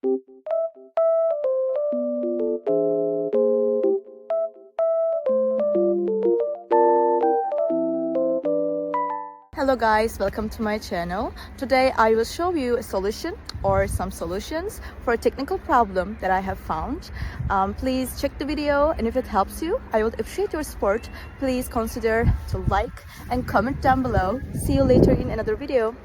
Hello guys, welcome to my channel. Today I will show you a solution or some solutions for a technical problem that I have found. Please check the video, and if it helps you, I would appreciate your support. Please consider to like and comment down below. See you later in another video.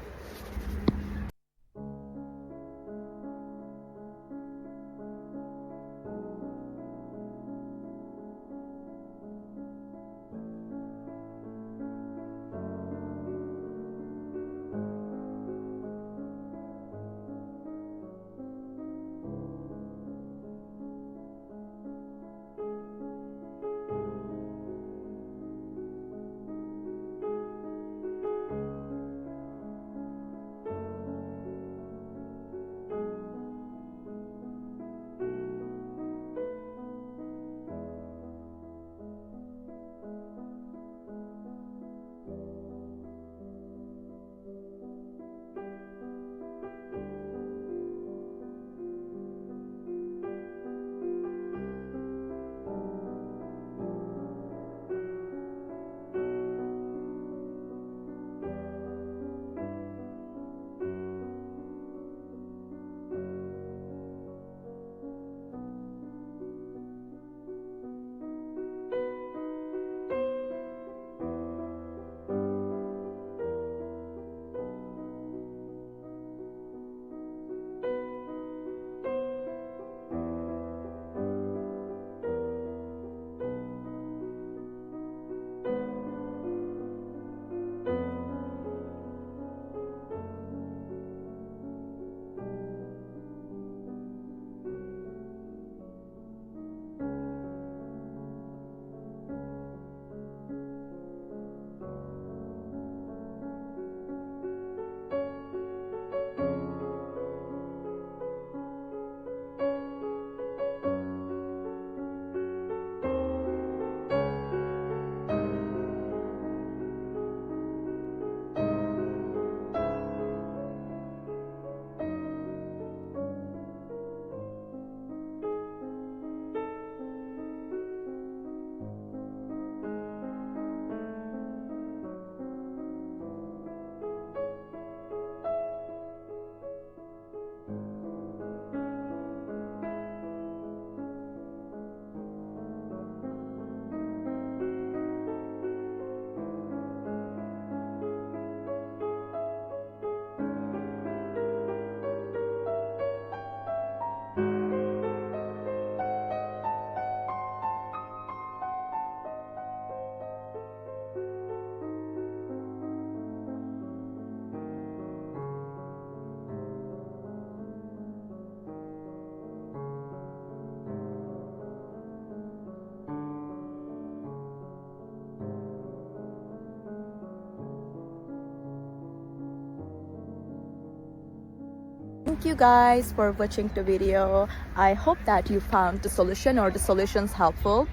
Thank you guys for watching the video. I hope that you found the solution or the solutions helpful,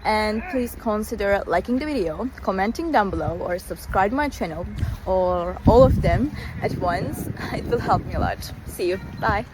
and please consider liking the video, commenting down below, or subscribe my channel, or all of them at once. It will help me a lot. See you. Bye.